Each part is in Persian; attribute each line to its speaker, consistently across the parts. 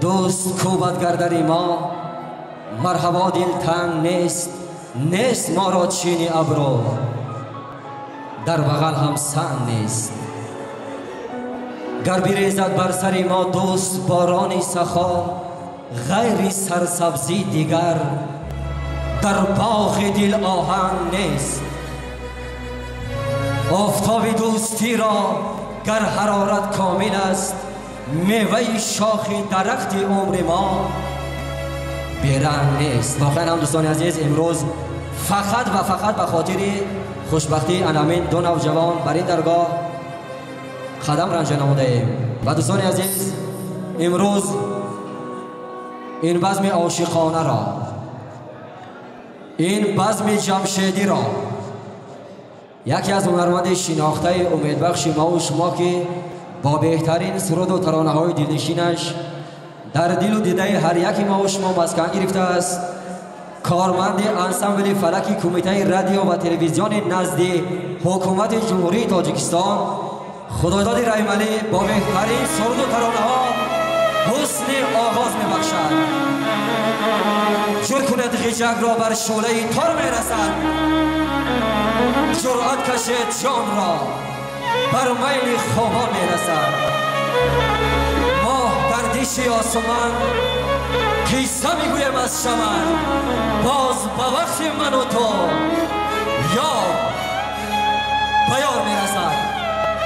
Speaker 1: دوست کوبد گردن ما، مرحبا دلتنگ نیست ما را چینی ابرو، در بغل هم سنگ نیست. گر بریزد بر سر ما دوست بارانی سخا، غیر سرسبزی دیگر در باغ دل آهنگ نیست. آفتاب دوستی را گر حرارت کامل است، میوه شاخ درخت عمر ما بیرنگ نیست. واقعا هم دوستان عزیز، امروز فقط به خاطر خوشبختی انامین دو نوجوان بر این درگاه قدم رنجه نموده ایم. و دوستان عزیز، امروز این بزم عاشقانه را، این بزم جمشیدی را یکی از هنرمند شناخته امیدبخش ما و شما که با بهترین سرود و ترانه های دلنشینش در دل و دیده هر یکی ما و شما مسکن گرفته است، کارمند انسامبل فلکی کمیته رادیو و تلویزیون نزد حکومت جمهوری تاجیکستان خداداد رحیمعلی با بهترین سرود و ترانه ها حسن آغاز میبخشد. جور کند غیجک را بر شعله تار میرسد، جرأت کشید جان را بر میل خوابان میرسد. ماه در دیش آسمان قصه میگویم از شمن، باز به وقت من و تو یار به یار میرسد.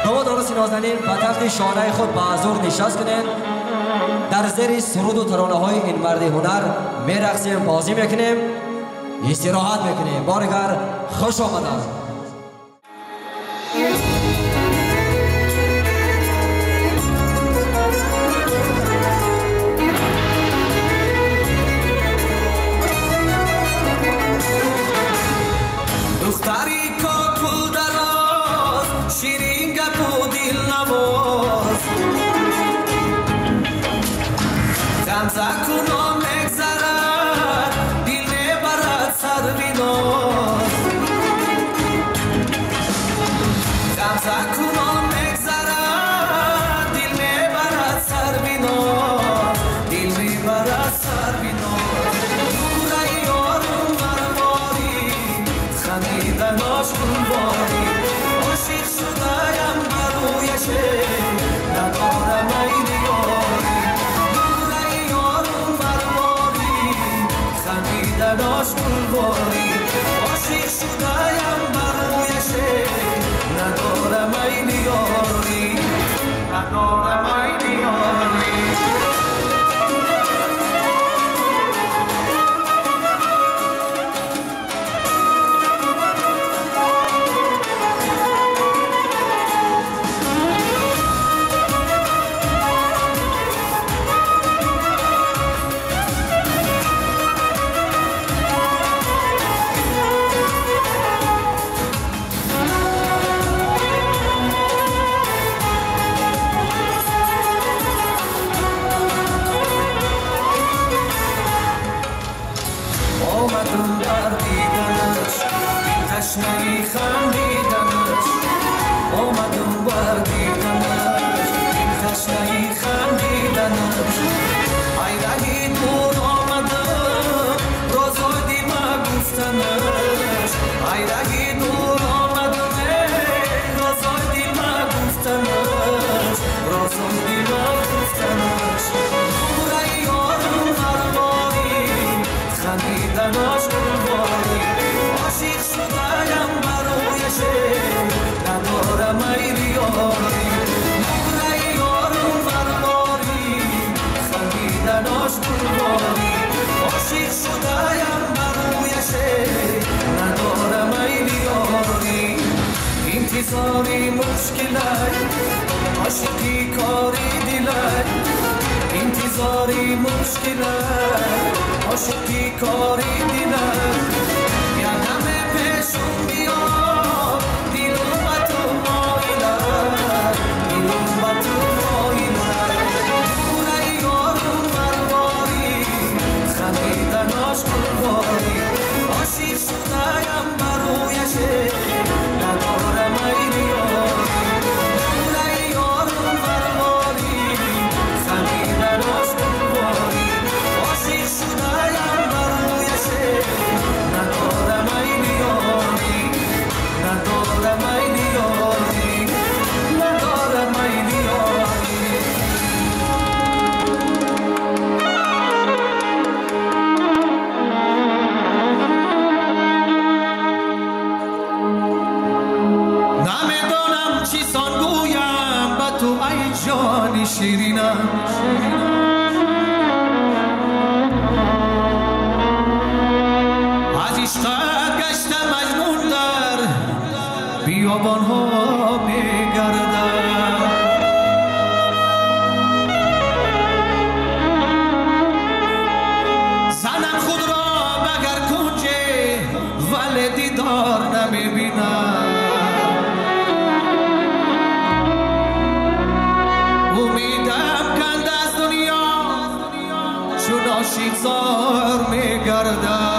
Speaker 1: داماد عروس نازنین به تخت شانه خود به حضور نشست کنید، در زیر سرود و ترانه های این مرد هنر میرقصیم، بازی میکنیم، استراحت میکنیم. بارگر خوش آمدید.
Speaker 2: دختری کاکو دراز، شیرین گپ و دل نواز، غمزه کنان نگذرد، دل میبرد سر بیناز. غمزه کنان نگذرد، دل میبرد سر بیناز، دل میبرد سر بیناز. دوره یارم مرماری، خمیدن عاشقم باری، عاشق شده‌ام برویشه، ندارم این یاری. دوره یارم مرماری، خمیدن عاشقم باری، عاشق شده‌ام برویشه، ندارم این یاری، ندارم این یاری. آمدم بر دیدنش، این تشنه خندیدنش، آمدم بر دیدنش، این تشنه خندیدنش. ای رهی دور آمدم، رازای دیمه گفتنش، ای رهی دور آمدم، رازای دیمه گفتنش، رازای دیمه گفتنش. دوره یارم مرماری، خمیدن عاشقم باری، عاشق شده‌ام برویشه، ندارم این یاری. دوره یارم مرماری، خمیدن عاشقم باری، عاشق شده‌ام برویشه، ندارم این یاری. انتظاری مشکله، عاشقی کاری دله، انتظاری مشکله، عاشقی کاری دله. یادم پیشم بیاد، دلم به تو مایله، دلم به تو مایله. دوره یارم مرماری، خمیدن عاشقم باری، عاشق شده‌ام برویشه، ندارم این یاری. دوره یارم مرماری، خمیدن عاشقم باری، عاشق زار میگردد